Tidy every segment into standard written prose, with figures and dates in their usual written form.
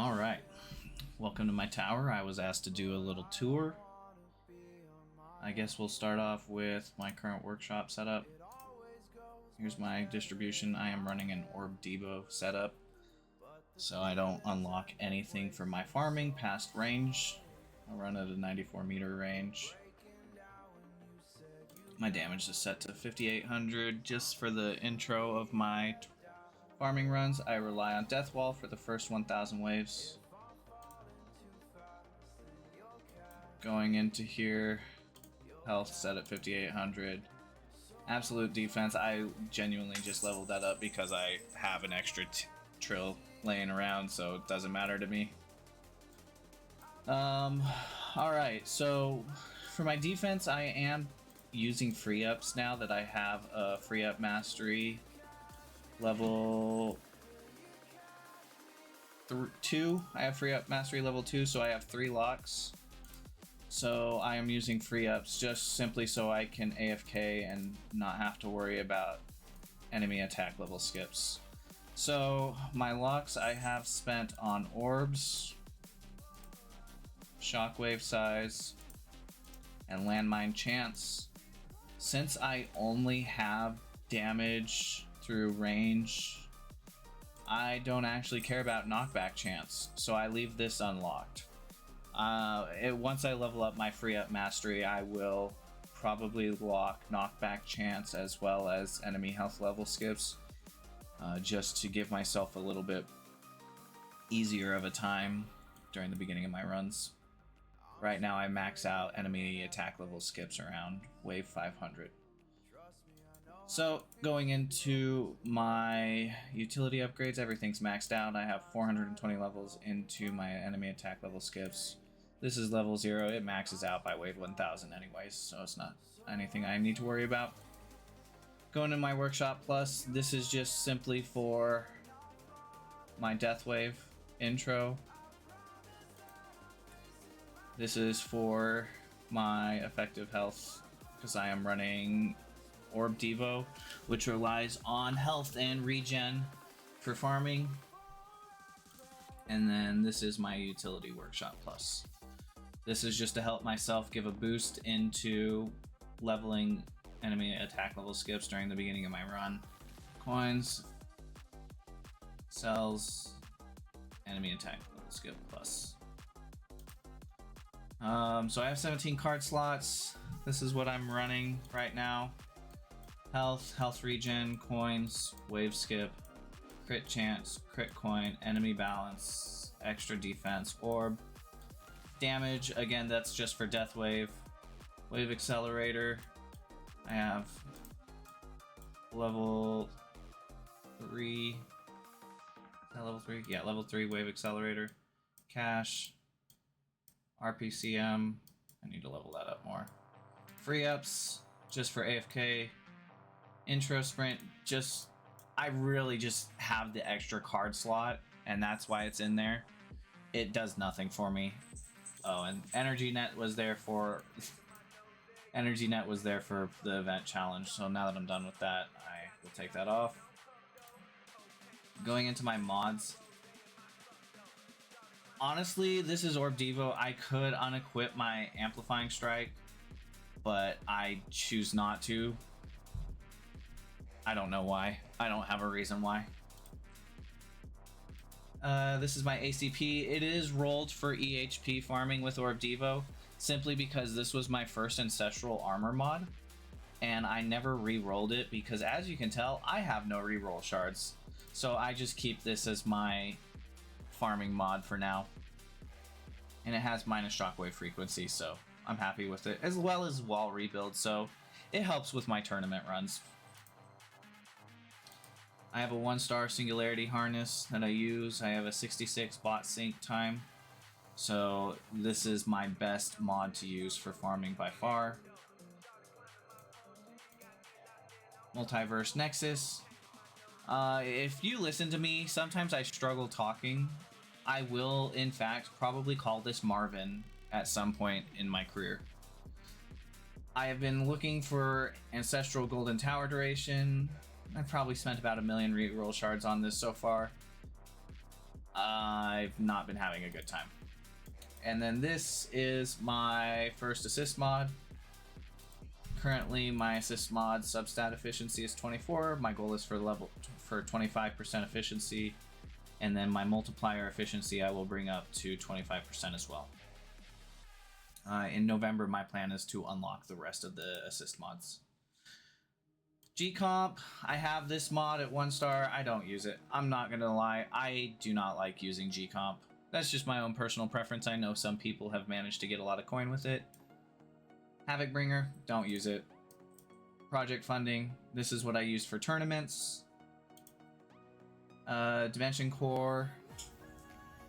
Alright, welcome to my tower. I was asked to do a little tour. I guess we'll start off with my current workshop setup. Here's my distribution. I am running an Orb Devo setup, so I don't unlock anything for my farming past range. I'll run at a 94 meter range. My damage is set to 5800 just for the intro of my farming runs. I rely on Death Wall for the first 1000 waves. Going into here, health set at 5800. Absolute defense, I genuinely just leveled that up because I have an extra trill laying around, so it doesn't matter to me. Alright, so for my defense, I am using free ups now that I have a free up mastery level 2. I have free up mastery level 2, so I have 3 locks. So I am using free ups just simply so I can AFK and not have to worry about enemy attack level skips. So my locks I have spent on orbs, shockwave size, and landmine chance. Since I only have damage through range, I don't actually care about knockback chance, so I leave this unlocked. Once I level up my free up mastery, I will probably lock knockback chance as well as enemy health level skips, just to give myself a little bit easier of a time during the beginning of my runs. Right now I max out enemy attack level skips around wave 500. So going into my utility upgrades, everything's maxed out. I have 420 levels into my enemy attack level skips. This is level 0, it maxes out by wave 1000 anyways, so it's not anything I need to worry about. Going to my workshop plus, this is just simply for my death wave intro. This is for my effective health, because I am running Orb Devo, which relies on health and regen for farming. And then this is my utility workshop plus. This is just to help myself give a boost into leveling enemy attack level skips during the beginning of my run. Coins, cells, enemy attack level skip plus. So I have 17 card slots. This is what I'm running right now. Health regen, coins, wave skip, crit chance, crit coin, enemy balance, extra defense, orb. Damage, again, that's just for death wave. Wave accelerator. I have level 3. Is that level 3? Yeah, level 3 wave accelerator. Cash. RPCM. I need to level that up more. Free ups, just for AFK. Intro sprint, I really just have the extra card slot, and that's why it's in there. It does nothing for me. Oh, and Energy Net was there for the event challenge, so now that I'm done with that, I will take that off. Going into my mods. Honestly, this is Orb Devo. I could unequip my Amplifying Strike, but I choose not to. I don't know why. I don't have a reason why. This is my ACP. It is rolled for EHP farming with Orb Devo, simply because this was my first Ancestral Armor mod, and I never re-rolled it because, as you can tell, I have no re-roll shards. So I just keep this as my farming mod for now. And it has minus shockwave frequency, so I'm happy with it, as well as wall rebuild, so it helps with my tournament runs. I have a 1-star Singularity harness that I use. I have a 66 bot sync time, so this is my best mod to use for farming by far. Multiverse Nexus. If you listen to me, sometimes I struggle talking. I will, in fact, probably call this Marvin at some point in my career. I have been looking for Ancestral Golden Tower duration. I've probably spent about 1 million reroll shards on this so far. I've not been having a good time. And then this is my first assist mod. Currently, my assist mod substat efficiency is 24. My goal is for 25% efficiency, and then my multiplier efficiency I will bring up to 25% as well. In November, my plan is to unlock the rest of the assist mods. G-Comp, I have this mod at 1 star. I don't use it. I'm not gonna lie, I do not like using G-Comp. That's just my own personal preference. I know some people have managed to get a lot of coin with it. Havoc Bringer, don't use it. Project funding, this is what I use for tournaments. Dimension Core,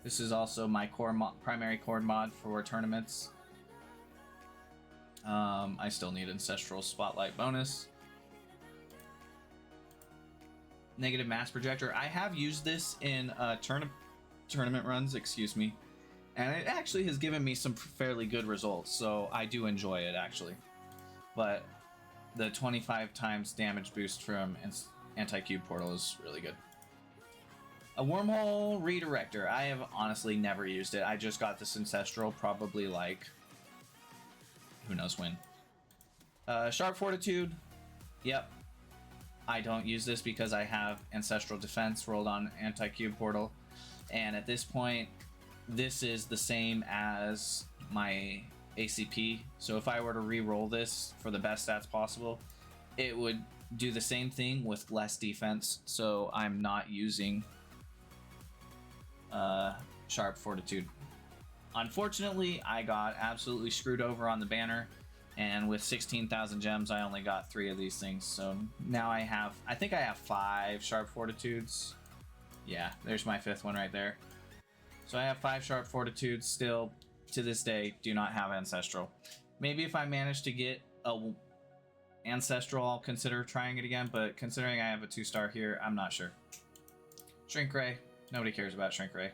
this is also my primary core mod for tournaments. I still need Ancestral Spotlight bonus. Negative Mass Projector, I have used this in tournament runs, excuse me. And it actually has given me some fairly good results, so I do enjoy it actually. But the 25 times damage boost from Anti-Cube Portal is really good. A Wormhole Redirector. I have honestly never used it. I just got this Ancestral probably like, who knows when. Sharp Fortitude. Yep. I don't use this because I have Ancestral Defense rolled on Anti-Cube Portal. And at this point, this is the same as my ACP. So if I were to re-roll this for the best stats possible, it would do the same thing with less defense. So I'm not using Sharp Fortitude. Unfortunately, I got absolutely screwed over on the banner, and with 16,000 gems, I only got 3 of these things. So now I think I have 5 Sharp Fortitudes. Yeah, there's my 5th one right there. So I have 5 Sharp Fortitudes. Still, to this day, do not have Ancestral. Maybe if I manage to get a Ancestral, I'll consider trying it again, but considering I have a 2-star here, I'm not sure. Shrink Ray. Nobody cares about Shrink Ray.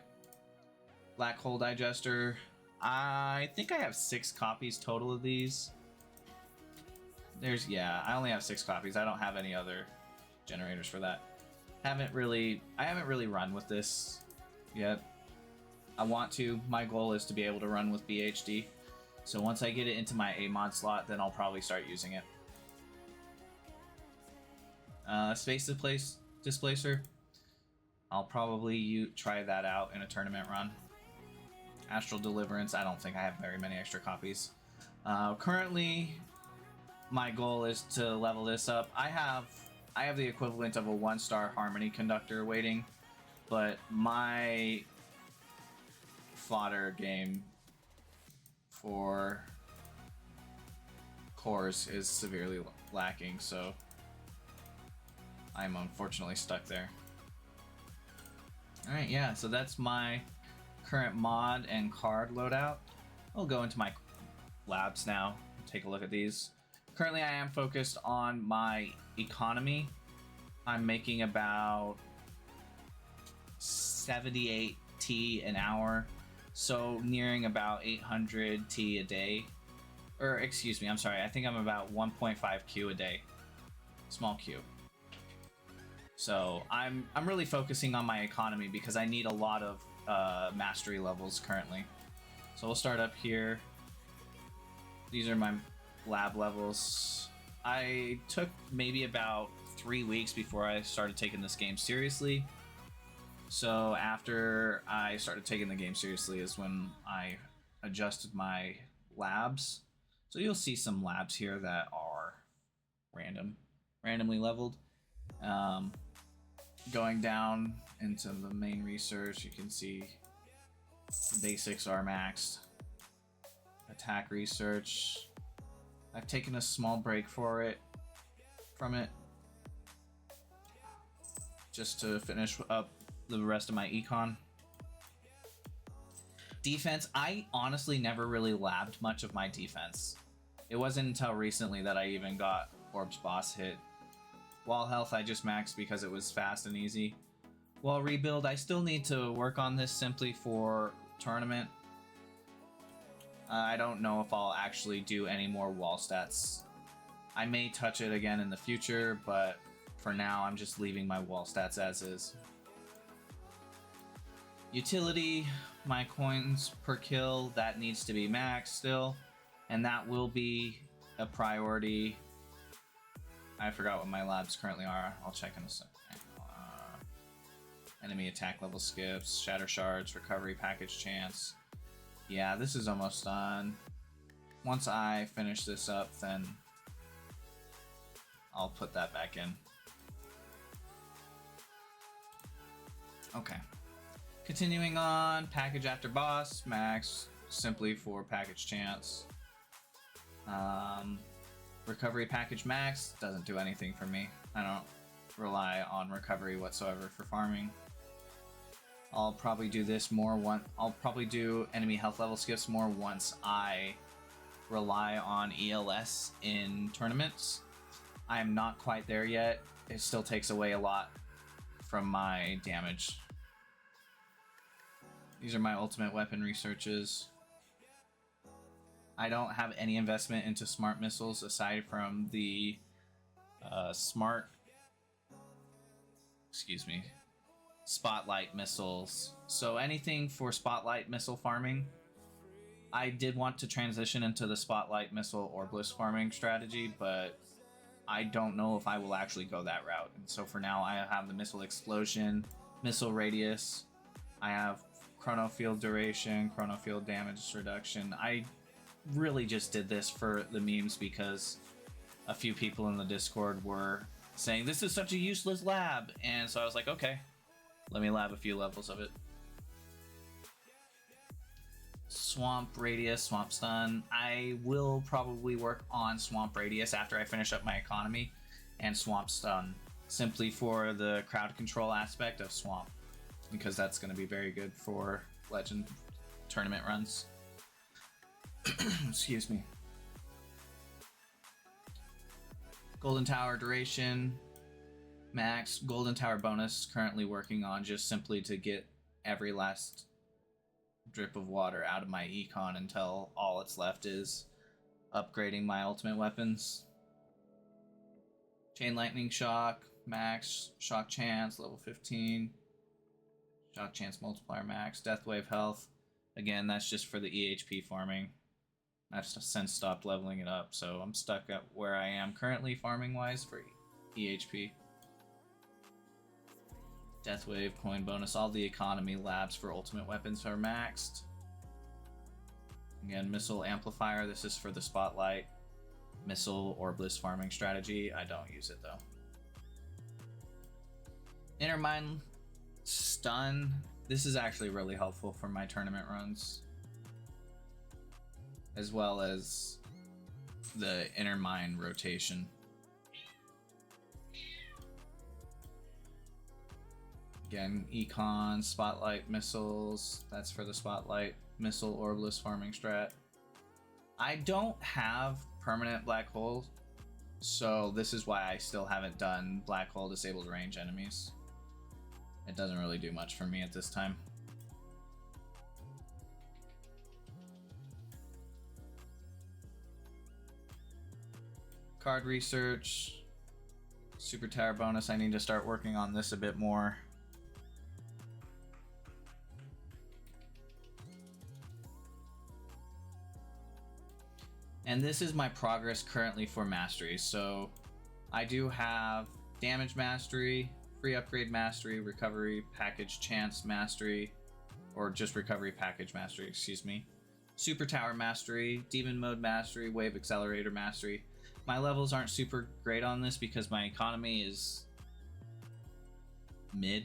Black Hole Digester. I think I have 6 copies total of these. I only have 6 copies. I don't have any other generators for that. I haven't really run with this yet. I want to. My goal is to be able to run with BHD. So once I get it into my A mod slot, then I'll probably start using it. Space Displacer. I'll probably try that out in a tournament run. Astral Deliverance. I don't think I have very many extra copies. Currently, my goal is to level this up. I have the equivalent of a 1-star Harmony Conductor waiting, but my fodder game for cores is severely lacking, so I'm unfortunately stuck there. Alright, yeah, so that's my current mod and card loadout. I'll go into my labs now, take a look at these. Currently I am focused on my economy. I'm making about 78 T an hour, so nearing about 800 T a day. Or excuse me, I'm sorry, I think I'm about 1.5 Q a day. Small Q. So I'm really focusing on my economy because I need a lot of mastery levels currently. So we'll start up here. These are my lab levels. I took maybe about 3 weeks before I started taking this game seriously. So after I started taking the game seriously is when I adjusted my labs. So you'll see some labs here that are randomly leveled. Going down into the main research, you can see the basics are maxed. Attack research, I've taken a small break from it just to finish up the rest of my econ. Defense, I honestly never really labbed much of my defense. It wasn't until recently that I even got Orb's Boss hit. Wall health I just maxed because it was fast and easy. Wall rebuild, I still need to work on this simply for tournament. I don't know if I'll actually do any more wall stats. I may touch it again in the future, but for now I'm just leaving my wall stats as is. Utility, my coins per kill, that needs to be maxed still, and that will be a priority. I forgot what my labs currently are. I'll check in a second. Enemy attack level skips, shatter shards, recovery package chance. Yeah, this is almost done. Once I finish this up, then I'll put that back in. Okay. Continuing on, package after boss, max, simply for package chance. Recovery package max, doesn't do anything for me. I don't rely on recovery whatsoever for farming. I'll probably do this more I'll probably do enemy health level skips more once I rely on ELS in tournaments. I am not quite there yet. It still takes away a lot from my damage. These are my ultimate weapon researches. I don't have any investment into smart missiles aside from the spotlight missiles. So anything for spotlight missile farming, I did want to transition into the spotlight missile orbless farming strategy, but I don't know if I will actually go that route. And so for now, I have the missile explosion, missile radius. I have chrono field duration, chrono field damage reduction. I really just did this for the memes because a few people in the Discord were saying this is such a useless lab, and so I was like, okay, let me lab a few levels of it. Swamp radius, swamp stun. I will probably work on swamp radius after I finish up my economy, and swamp stun, simply for the crowd control aspect of swamp, because that's going to be very good for legend tournament runs. Excuse me. Golden Tower duration, max. Golden Tower bonus, currently working on just simply to get every last drip of water out of my econ until all it's left is upgrading my ultimate weapons. Chain Lightning Shock, max. Shock Chance, level 15. Shock Chance multiplier max. Death Wave health. Again, that's just for the EHP farming. I've since stopped leveling it up, so I'm stuck at where I am currently farming-wise for EHP. Death Wave, coin bonus, all the economy labs for ultimate weapons are maxed. Again, Missile Amplifier, this is for the Spotlight Missile or Bliss farming strategy. I don't use it though. Inner Mind Stun, this is actually really helpful for my tournament runs, as well as the Inner Mind rotation. Again, Econ, Spotlight Missiles, that's for the Spotlight Missile Orbless farming strat. I don't have permanent Black Hole, so this is why I still haven't done Black Hole disabled range enemies. It doesn't really do much for me at this time. Card research, Super Tower bonus. I need to start working on this a bit more. And this is my progress currently for mastery. So I do have damage mastery, free upgrade mastery, recovery package chance mastery, or just recovery package mastery, excuse me. Super Tower mastery, demon mode mastery, wave accelerator mastery. My levels aren't super great on this because my economy is mid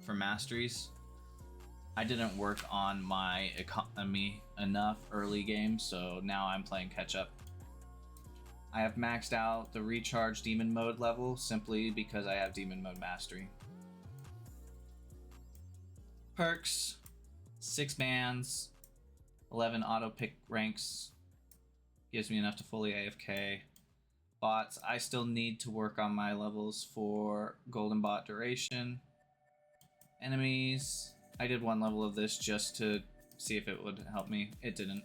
for masteries. I didn't work on my economy enough early game, so now I'm playing catch up. I have maxed out the recharge demon mode level simply because I have demon mode mastery. Perks, 6 bans, 11 auto pick ranks, gives me enough to fully AFK. Bots, I still need to work on my levels for golden bot duration. Enemies, I did one level of this just to see if it would help me. It didn't.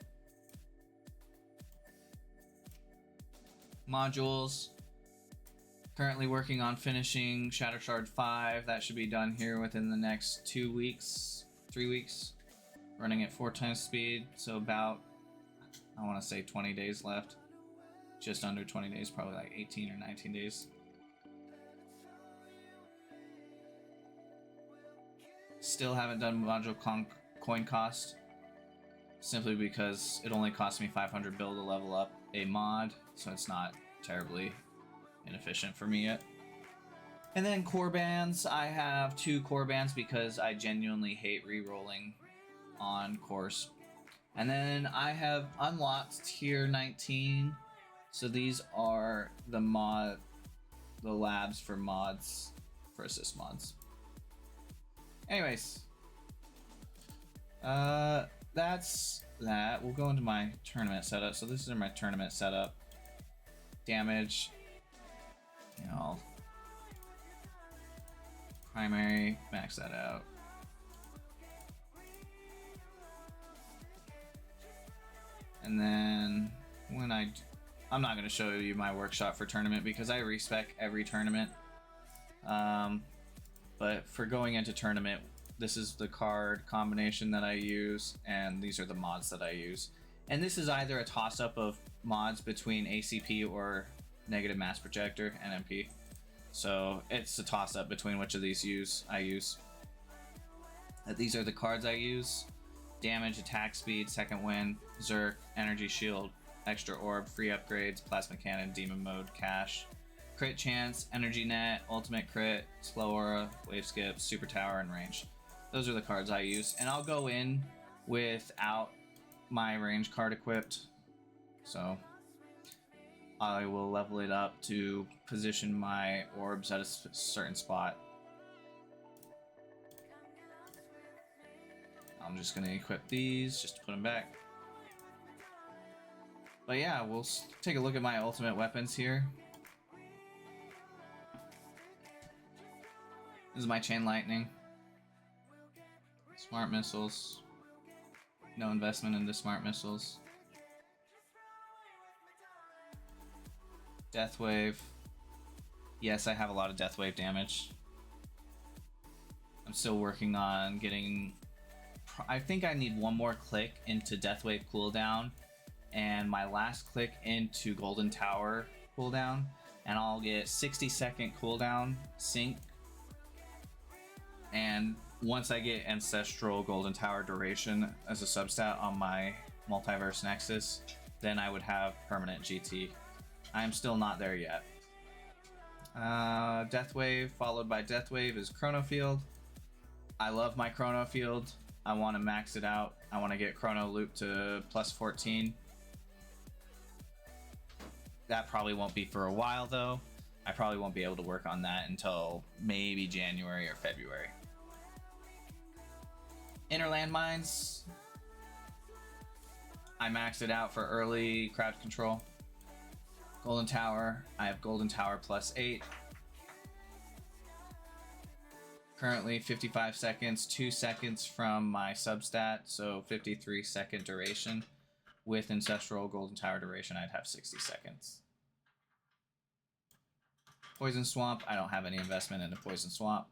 Modules, Currently working on finishing Shatter Shard 5. That should be done here within the next 2 weeks, 3 weeks. Running at 4 times speed, so about, I want to say 20 days left. Just under 20 days, probably like 18 or 19 days. Still haven't done module coin cost, simply because it only cost me 500 bill to level up a mod, so it's not terribly inefficient for me yet. And then core bands, I have 2 core bands because I genuinely hate re-rolling on cores. And then I have unlocked tier 19, so these are the labs for mods, for assist mods. Anyways, that's that. We'll go into my tournament setup. So this is my tournament setup. Damage, you know, primary, max that out. And then when I'm not going to show you my workshop for tournament because I respec every tournament. But for going into tournament, this is the card combination that I use, and these are the mods that I use. And this is either a toss-up of mods between ACP or Negative Mass Projector, NMP. So it's a toss-up between which of these I use. These are the cards I use. Damage, attack speed, second wind, Zerk, energy shield, extra orb, free upgrades, plasma cannon, demon mode, cash, crit chance, energy net, ultimate crit, slow aura, wave skip, super tower, and range. Those are the cards I use, and I'll go in without my range card equipped, so I will level it up to position my orbs at a certain spot. I'm just going to equip these just to put them back. But yeah, we'll take a look at my ultimate weapons here. This is my Chain Lightning. Smart Missiles. No investment into Smart Missiles. Death Wave. Yes, I have a lot of Death Wave damage. I'm still working on getting... I think I need one more click into Death Wave cooldown and my last click into Golden Tower cooldown, and I'll get 60-second cooldown sync. And once I get Ancestral Golden Tower duration as a substat on my Multiverse Nexus, then I would have permanent GT. I am still not there yet. Death Wave followed by Death Wave is Chrono Field. I love my Chrono Field. I want to max it out. I want to get Chrono Loop to plus 14. That probably won't be for a while though. I probably won't be able to work on that until maybe January or February. Inner Landmines. I maxed it out for early crowd control. Golden Tower. I have Golden Tower plus 8. Currently 55 seconds, 2 seconds from my substat, so 53-second duration. With Ancestral Golden Tower duration, I'd have 60 seconds. Poison Swamp, I don't have any investment into Poison Swamp.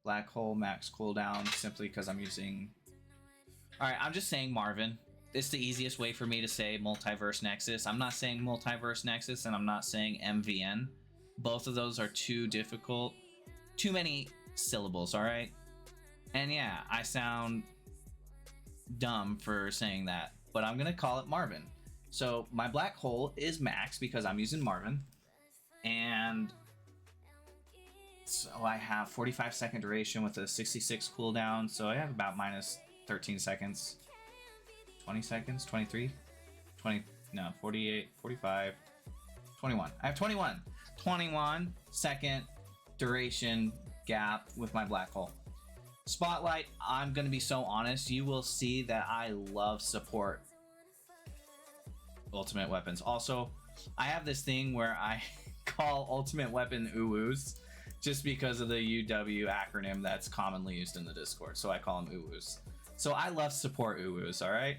Black Hole, max cooldown, simply because I'm using... Alright, I'm just saying Marvin. It's the easiest way for me to say Multiverse Nexus. I'm not saying Multiverse Nexus, and I'm not saying MVN. Both of those are too difficult. Too many syllables, alright? And yeah, I sound dumb for saying that, but I'm gonna call it Marvin. So my Black Hole is max because I'm using Marvin, and so I have 45-second duration with a 66 cooldown, so I have about minus 13 seconds, 20 seconds, 23, 20, no, 48, 45, 21. I have 21 second duration gap with my Black Hole. Spotlight, I'm gonna be so honest, you will see that I love support ultimate weapons. Also, I have this thing where I call ultimate weapon UWUs just because of the UW acronym that's commonly used in the Discord, so I call them UWUs. So I love support UWUs, alright?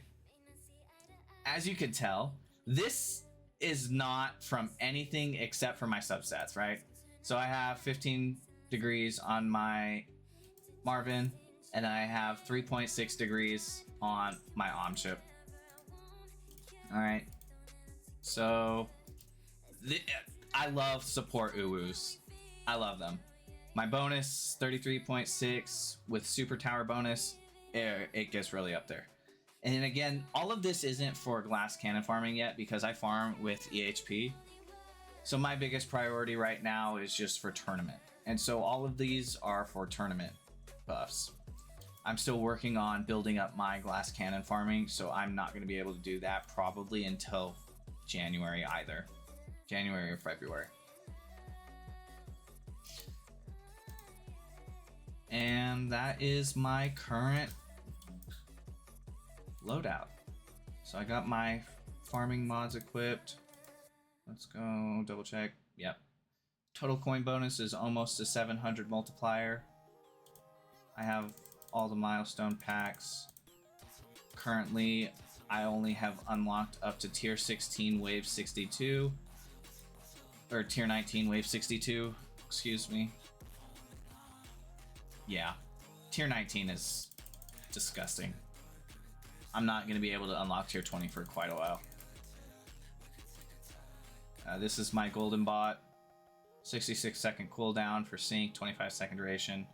As you can tell, this is not from anything except for my substats, right? So I have 15 degrees on my Marvin, and I have 3.6 degrees on my chip. All right. So I love support uwus. I love them. My bonus 33.6 with super tower bonus, it gets really up there. And again, all of this isn't for glass cannon farming yet because I farm with EHP. So my biggest priority right now is just for tournament. And so all of these are for tournament buffs. I'm still working on building up my glass cannon farming, so I'm not going to be able to do that probably until January either. January or February. And that is my current loadout. So I got my farming mods equipped. Let's go double check. Yep. Total coin bonus is almost a 700 multiplier. I have all the milestone packs. Currently, I only have unlocked up to tier 16 wave 62. Or tier 19 wave 62. Excuse me. Yeah. Tier 19 is disgusting. I'm not going to be able to unlock tier 20 for quite a while. This is my golden bot. 66-second cooldown for sync, 25-second duration,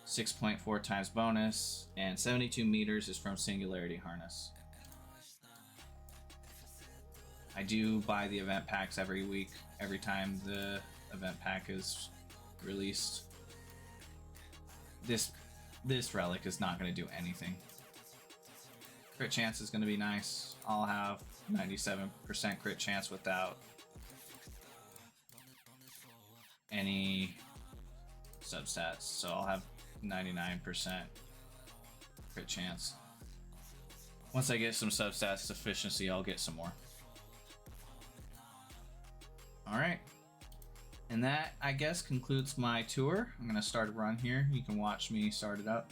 6.4 times bonus, and 72 meters is from Singularity Harness. I do buy the event packs every week, every time the event pack is released. This relic is not going to do anything. Crit chance is going to be nice. I'll have 97% crit chance without any substats, so I'll have 99% crit chance. Once I get some substats efficiency, I'll get some more. Alright. And that, I guess, concludes my tour. I'm going to start a run here. You can watch me start it up.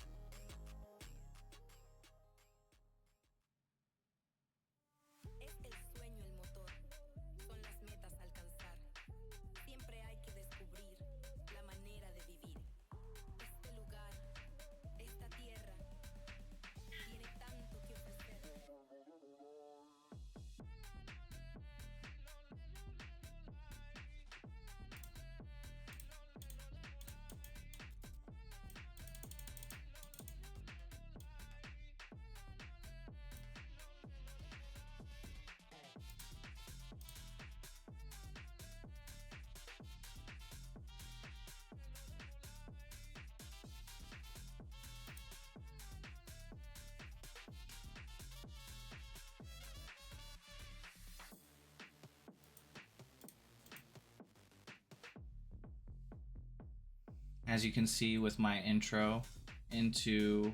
As you can see with my intro into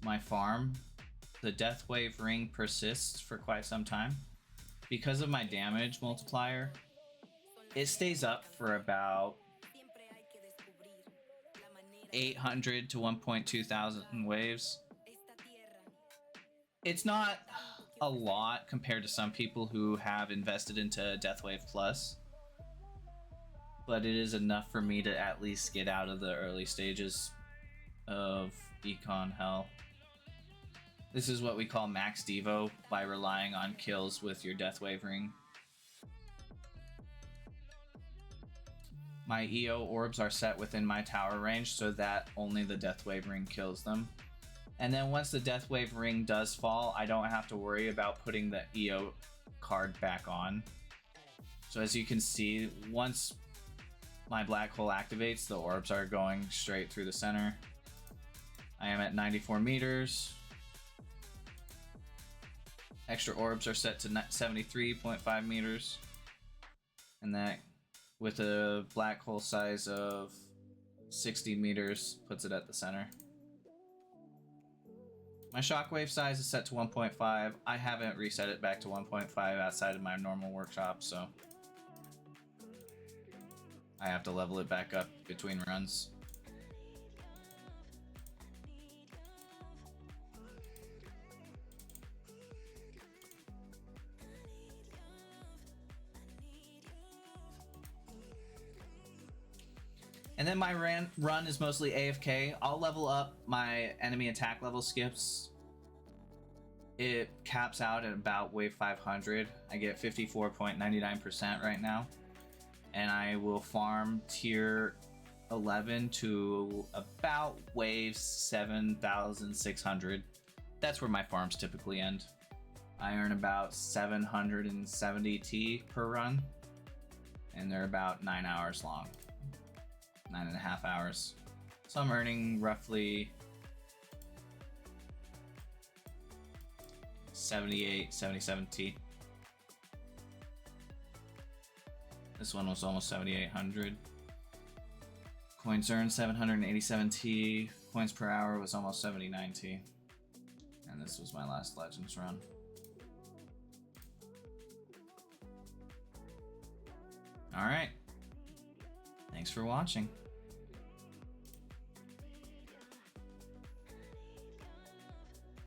my farm, the death wave ring persists for quite some time. Because of my damage multiplier, it stays up for about 800 to 1.2 thousand waves. It's not a lot compared to some people who have invested into Death Wave Plus, but it is enough for me to at least get out of the early stages of Econ Hell. This is what we call max Devo by relying on kills with your Death Wave ring. My EO orbs are set within my tower range so that only the Death Wave ring kills them. And then once the Death Wave ring does fall, I don't have to worry about putting the EO card back on. So as you can see, once my black hole activates, the orbs are going straight through the center. I am at 94 meters. Extra orbs are set to 73.5 meters. And that, with a black hole size of 60 meters, puts it at the center. My shockwave size is set to 1.5. I haven't reset it back to 1.5 outside of my normal workshop, so I have to level it back up between runs. And then my run is mostly AFK. I'll level up my enemy attack level skips. It caps out at about wave 500. I get 54.99% right now. And I will farm tier 11 to about wave 7,600. That's where my farms typically end. I earn about 770 T per run, and they're about 9 hours long, 9.5 hours. So I'm earning roughly 78, 77 T. This one was almost 7,800. Coins earned 787 T. Coins per hour was almost 79 T. And this was my last Legends run. Alright. Thanks for watching.